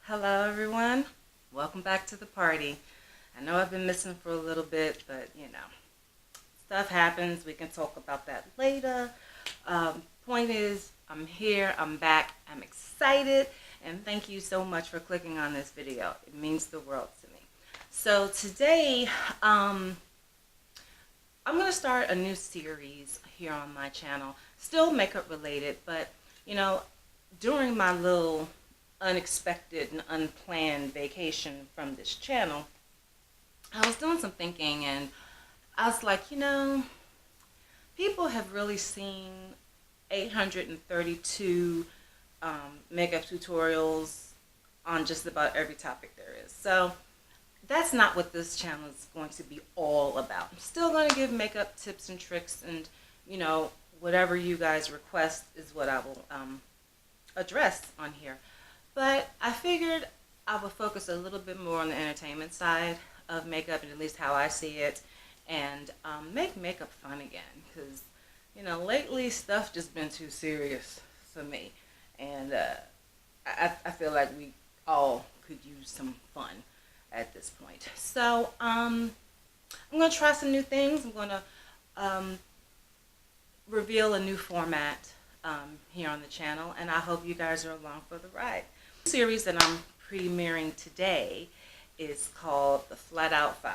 Hello everyone, welcome back to the party. I know I've been missing for a little bit, but stuff happens. We can talk about that later. Point is, I'm here, I'm back, I'm excited, and thank you so much for clicking on this video. It means the world to me. So today, I'm going to start a new series here on my channel, still makeup related, but during my little unexpected and unplanned vacation from this channel, I was doing some thinking and I was like, people have really seen 832 makeup tutorials on just about every topic there is. So that's not what this channel is going to be all about. I'm still going to give makeup tips and tricks, and whatever you guys request is what I will address on here. But I figured I would focus a little bit more on the entertainment side of makeup, and at least how I see it, and make makeup fun again. Because, lately stuff just been too serious for me. And I feel like we all could use some fun at this point. So I'm going to try some new things. I'm going to reveal a new format here on the channel, and I hope you guys are along for the ride. The series that I'm premiering today is called the Flat Out 5.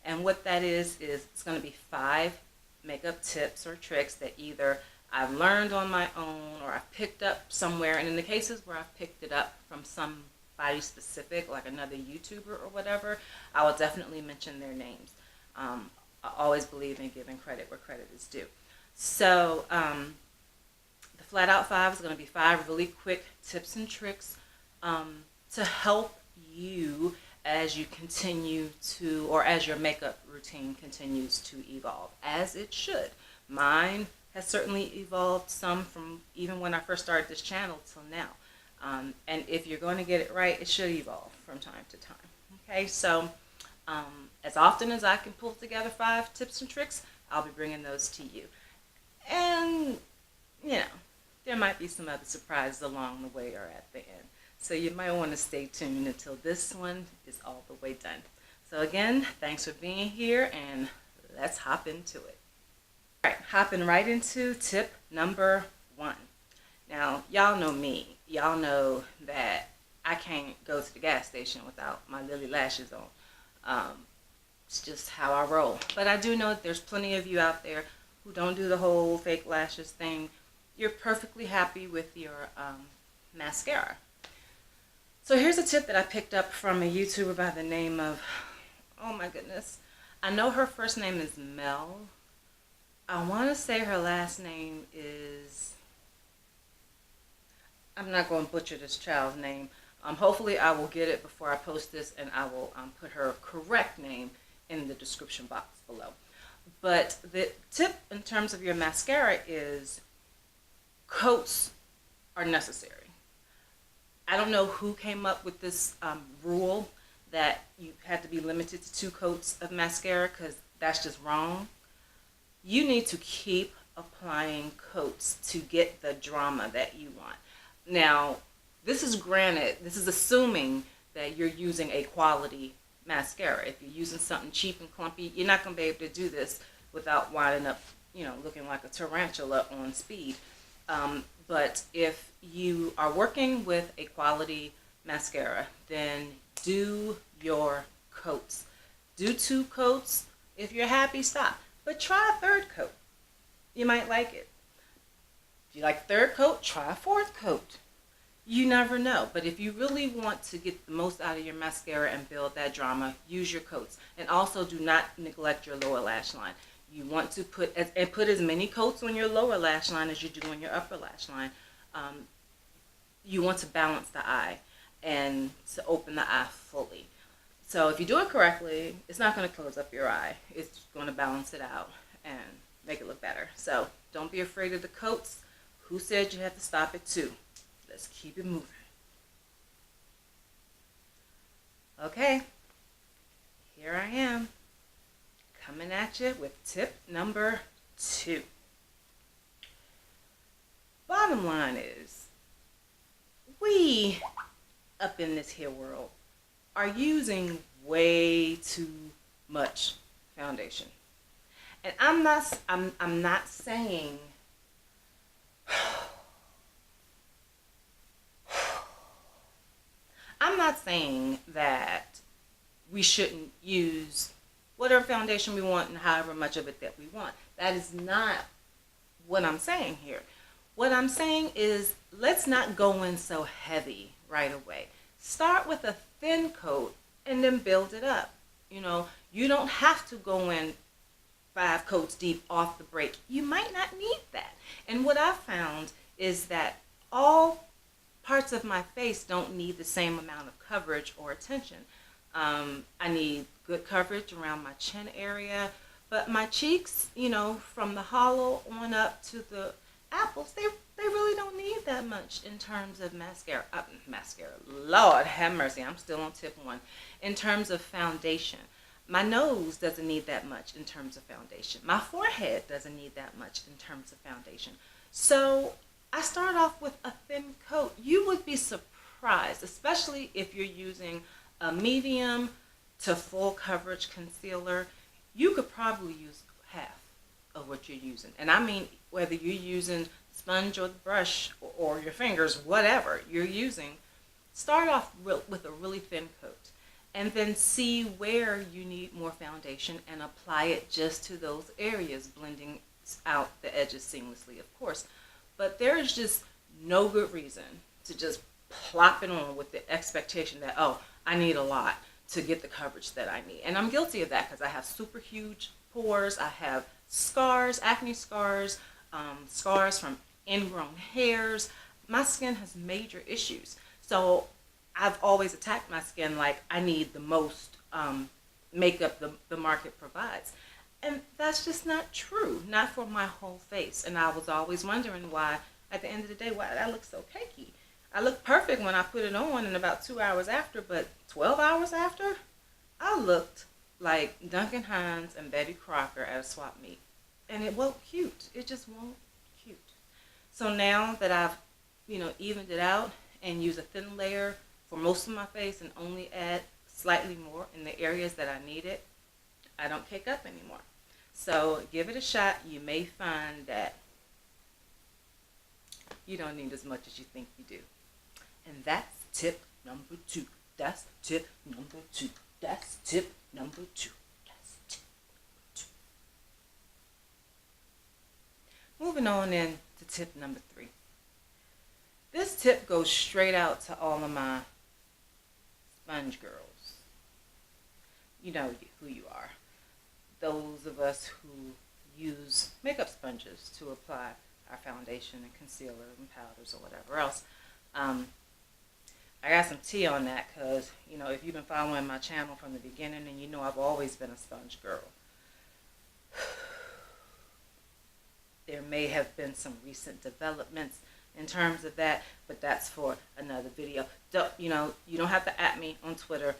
And what that is it's going to be 5 makeup tips or tricks that either I've learned on my own or I've picked up somewhere. And in the cases where I've picked it up from somebody specific, like another YouTuber or whatever, I will definitely mention their names. I always believe in giving credit where credit is due. So the Flat Out 5 is going to be 5 really quick tips and tricks to help you as you continue to, or as your makeup routine continues to evolve, as it should. Mine has certainly evolved some from even when I first started this channel till now. And if you're going to get it right, it should evolve from time to time. Okay, so as often as I can pull together 5 tips and tricks, I'll be bringing those to you. And, there might be some other surprises along the way or at the end. So you might want to stay tuned until this one is all the way done. So again, thanks for being here, and let's hop into it. All right, hopping right into tip number 1. Now, y'all know me. Y'all know that I can't go to the gas station without my lily lashes on. It's just how I roll. But I do know that there's plenty of you out there who don't do the whole fake lashes thing. You're perfectly happy with your mascara. So here's a tip that I picked up from a YouTuber by the name of, oh my goodness, I know her first name is Mel. I want to say her last name is, I'm not going to butcher this child's name. Hopefully I will get it before I post this, and I will put her correct name in the description box below. But the tip in terms of your mascara is coats are necessary. I don't know who came up with this rule that you had to be limited to 2 coats of mascara, because that's just wrong. You need to keep applying coats to get the drama that you want. Now, this is granted, this is assuming that you're using a quality mascara. If you're using something cheap and clumpy, you're not going to be able to do this without winding up, looking like a tarantula on speed. But if you are working with a quality mascara, then do your coats. Do 2 coats. If you're happy, stop. But try a 3rd coat. You might like it. If you like 3rd coat, try a 4th coat. You never know. But if you really want to get the most out of your mascara and build that drama, use your coats. And also do not neglect your lower lash line. You want to put as many coats on your lower lash line as you do on your upper lash line. You want to balance the eye and to open the eye fully. So if you do it correctly, it's not going to close up your eye. It's going to balance it out and make it look better. So don't be afraid of the coats. Who said you had to stop at 2? Let's keep it moving. Okay, here I am, coming at you with tip number 2. Bottom line is, we up in this here world are using way too much foundation. And I'm not saying I'm not saying that we shouldn't use whatever foundation we want and however much of it that we want. That is not what I'm saying here. What I'm saying is, let's not go in so heavy right away. Start with a thin coat and then build it up. You don't have to go in 5 coats deep off the break. You might not need that. And what I found is that all parts of my face don't need the same amount of coverage or attention. I need good coverage around my chin area, but my cheeks, from the hollow on up to the apples, they really don't need that much in terms of mascara. Lord have mercy, I'm still on tip 1. In terms of foundation, my nose doesn't need that much in terms of foundation. My forehead doesn't need that much in terms of foundation. So I start off with a thin coat. You would be surprised, especially if you're using a medium to full coverage concealer. You could probably use half of what you're using. And I mean, whether you're using sponge or the brush or your fingers, whatever you're using, start off with a really thin coat. And then see where you need more foundation and apply it just to those areas, blending out the edges seamlessly, of course. But there is just no good reason to just plop it on with the expectation that, oh, I need a lot to get the coverage that I need. And I'm guilty of that because I have super huge pores. I have scars, acne scars, scars from ingrown hairs. My skin has major issues. So I've always attacked my skin like I need the most makeup the market provides. And that's just not true, not for my whole face. And I was always wondering why, at the end of the day, why I look so cakey. I look perfect when I put it on and about 2 hours after, but 12 hours after, I looked like Duncan Hines and Betty Crocker at a swap meet. And it won't cute. It just won't cute. So now that I've, evened it out and use a thin layer for most of my face and only add slightly more in the areas that I need it, I don't cake up anymore. So give it a shot. You may find that you don't need as much as you think you do. And that's tip number 2. That's tip number 2. That's tip number 2. That's tip number 2. Moving on in to tip number 3. This tip goes straight out to all of my sponge girls. You know who you are. Those of us who use makeup sponges to apply our foundation and concealer and powders or whatever else. I got some tea on that because, if you've been following my channel from the beginning, and I've always been a sponge girl. There may have been some recent developments in terms of that, but that's for another video. You don't have to at me on Twitter.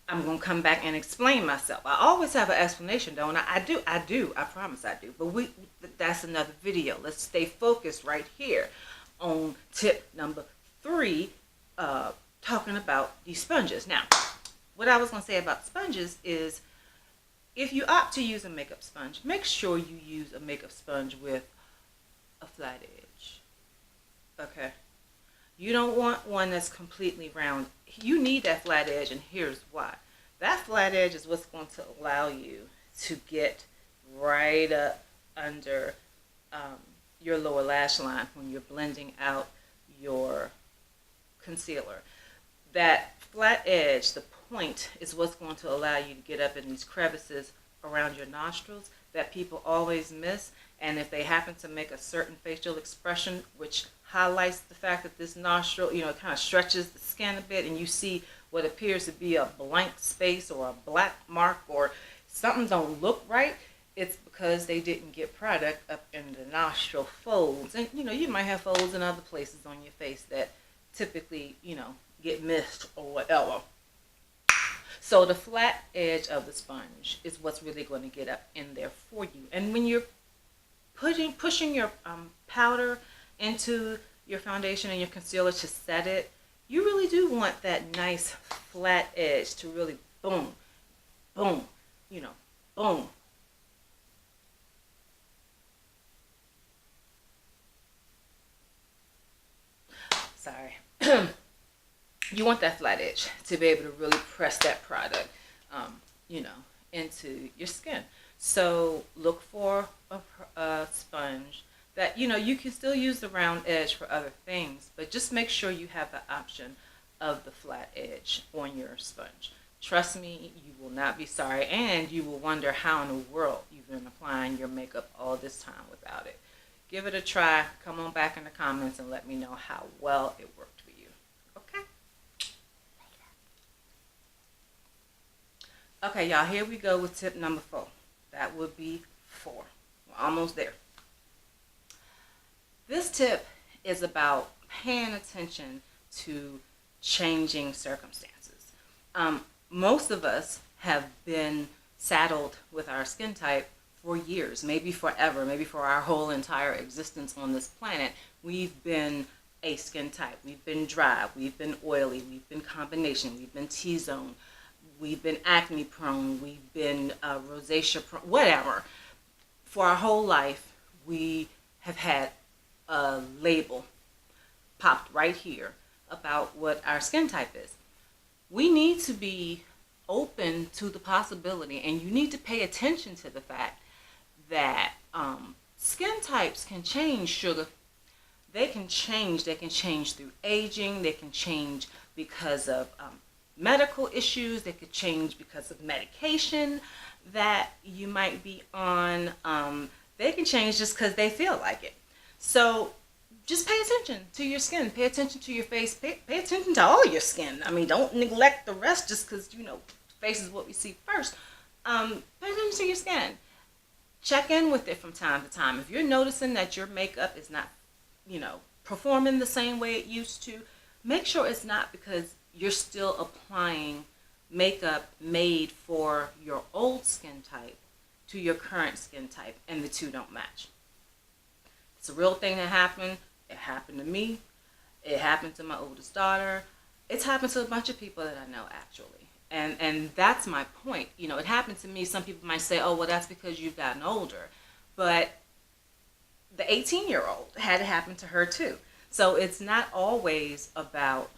I'm going to come back and explain myself. I always have an explanation, don't I? I do. I promise I do. But that's another video. Let's stay focused right here on tip number 3, talking about these sponges. Now, what I was going to say about sponges is, if you opt to use a makeup sponge, make sure you use a makeup sponge with a flat edge. Okay? You don't want one that's completely round. You need that flat edge, and here's why. That flat edge is what's going to allow you to get right up under your lower lash line when you're blending out your concealer. That flat edge, the point, is what's going to allow you to get up in these crevices around your nostrils that people always miss. And if they happen to make a certain facial expression which highlights the fact that this nostril, it kind of stretches the skin a bit, and you see what appears to be a blank space or a black mark or something don't look right, it's because they didn't get product up in the nostril folds. And, you might have folds in other places on your face that typically, get missed or whatever. So the flat edge of the sponge is what's really going to get up in there for you. And when you're pushing your powder into your foundation and your concealer to set it, you really do want that nice flat edge to really boom, boom, you know, boom. Sorry. You want that flat edge to be able to really press that product, you know, into your skin. So look for a sponge that, you know, you can still use the round edge for other things, but just make sure you have the option of the flat edge on your sponge. Trust me, you will not be sorry, and you will wonder how in the world you've been applying your makeup all this time without it. Give it a try. Come on back in the comments and let me know how well it worked for you. Okay? Okay, y'all, here we go with tip number 4. That would be 4. We're almost there. This tip is about paying attention to changing circumstances. Most of us have been saddled with our skin type for years, maybe forever, maybe for our whole entire existence on this planet. We've been a skin type. We've been dry, we've been oily, we've been combination, we've been T-zone, we've been acne prone, we've been rosacea prone, whatever. For our whole life, we have had a label popped right here about what our skin type is. We need to be open to the possibility, and you need to pay attention to the fact that skin types can change, sugar. They can change. They can change through aging. They can change because of medical issues. They could change because of medication that you might be on. They can change just because they feel like it. So just pay attention to your skin. Pay attention to your face. Pay attention to all your skin. I mean, don't neglect the rest just because, you know, face is what we see first. Pay attention to your skin. Check in with it from time to time. If you're noticing that your makeup is not, you know, performing the same way it used to, make sure it's not because you're still applying makeup made for your old skin type to your current skin type, and the two don't match. It's a real thing that happened. It happened to me. It happened to my oldest daughter. It's happened to a bunch of people that I know, actually. And that's my point. You know, it happened to me. Some people might say, oh, well, that's because you've gotten older. But the 18-year-old had it happen to her, too. So it's not always about,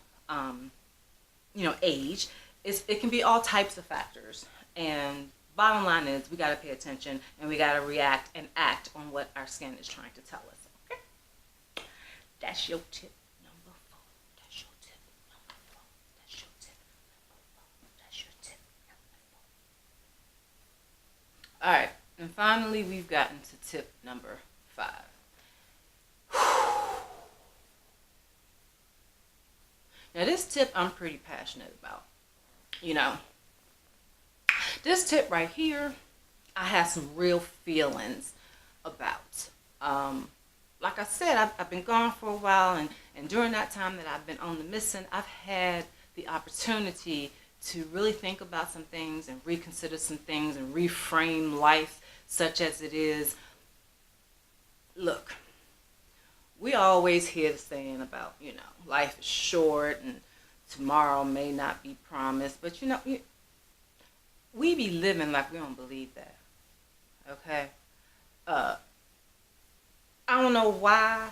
you know, age. It can be all types of factors. And bottom line is we got to pay attention, and we got to react and act on what our skin is trying to tell us. Okay? That's your tip number 4. That's your tip number 4. That's your tip number 4. That's your tip number 4. All right. And finally, we've gotten to tip number 5. Now, this tip I'm pretty passionate about. You know, this tip right here, I have some real feelings about. Like I said, I've been gone for a while, and during that time that I've been on the missing, I've had the opportunity to really think about some things and reconsider some things and reframe life such as it is. Look, we always hear the saying about, you know, life is short and tomorrow may not be promised, but you know, we be living like we don't believe that. Okay? I don't know why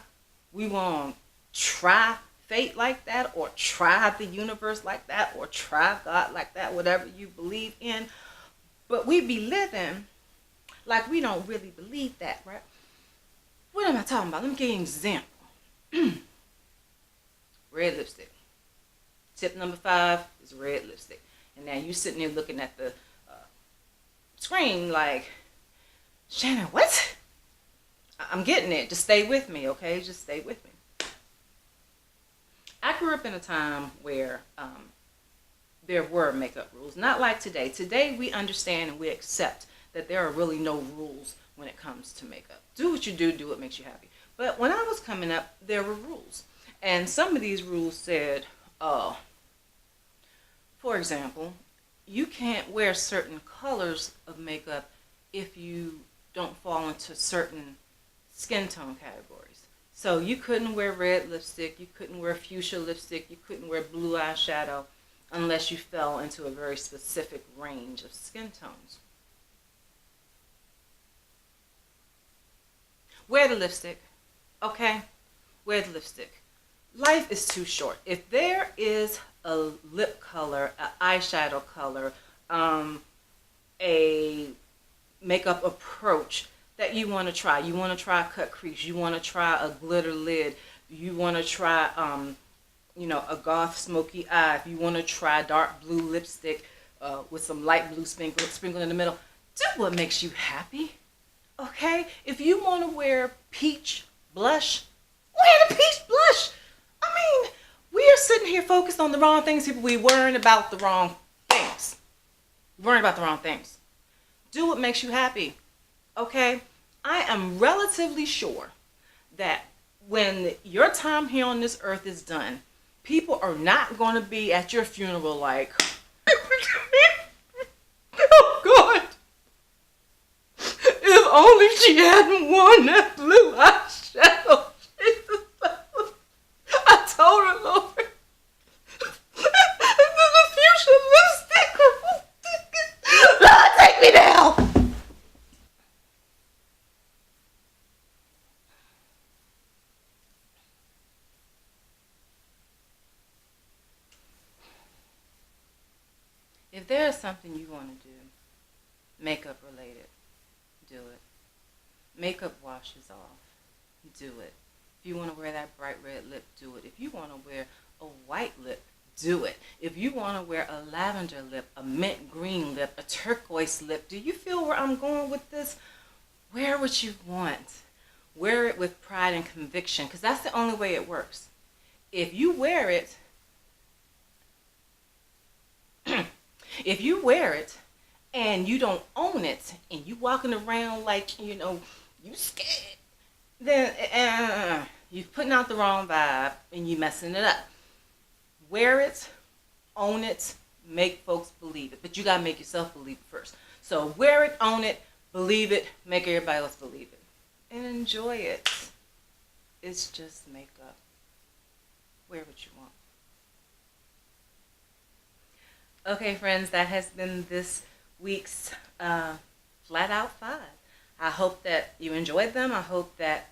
we won't try fate like that, or try the universe like that, or try God like that, whatever you believe in. But we be living like we don't really believe that, right? What am I talking about? Let me give you an example. Red lipstick. Tip number 5 is red lipstick. And now you sitting there looking at the screen like, Shannon, what? I'm getting it. Just stay with me, okay? Just stay with me. I grew up in a time where there were makeup rules. Not like today. Today we understand and we accept that there are really no rules when it comes to makeup. Do what you do what makes you happy. But when I was coming up, there were rules. And some of these rules said, for example, you can't wear certain colors of makeup if you don't fall into certain skin tone categories. So you couldn't wear red lipstick, you couldn't wear fuchsia lipstick, you couldn't wear blue eyeshadow unless you fell into a very specific range of skin tones. Wear the lipstick, okay? Wear the lipstick. Life is too short. If there is a lip color, an eyeshadow color, a makeup approach that you want to try. You want to try a cut crease. You want to try a glitter lid. You want to try, a goth smoky eye. If you want to try dark blue lipstick with some light blue sprinkle in the middle, do what makes you happy. Okay? If you want to wear peach blush, wear the peach blush. I mean, we are sitting here focused on the wrong things. People, we worrying about the wrong things. Worrying about the wrong things. Do what makes you happy. Okay? I am relatively sure that when your time here on this earth is done, people are not going to be at your funeral like, oh God, if only she hadn't worn that blue eyeshadow. I told her, Lord, the fuchsia lipstick. Lord, take me now. If there is something you want to do, makeup related, do it. Makeup washes off, do it. If you want to wear that bright red lip, do it. If you want to wear a white lip, do it. If you want to wear a lavender lip, a mint green lip, a turquoise lip, do you feel where I'm going with this? Wear what you want. Wear it with pride and conviction, because that's the only way it works. If you wear it, and you don't own it, and you walking around like, you scared, then you're putting out the wrong vibe and you messing it up. Wear it, own it, make folks believe it. But you got to make yourself believe it first. So wear it, own it, believe it, make everybody else believe it. And enjoy it. It's just makeup. Wear what you want. Okay, friends, that has been this week's Flat Out 5. I hope that you enjoyed them. I hope that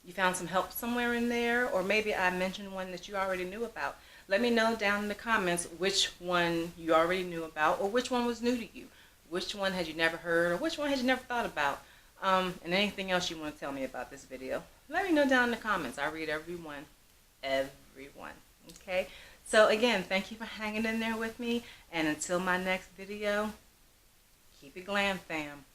you found some help somewhere in there, or maybe I mentioned one that you already knew about. Let me know down in the comments which one you already knew about, or which one was new to you. Which one had you never heard, or which one had you never thought about. And anything else you want to tell me about this video. Let me know down in the comments. I read everyone. Everyone. Okay? So again, thank you for hanging in there with me. And until my next video, keep it glam, fam.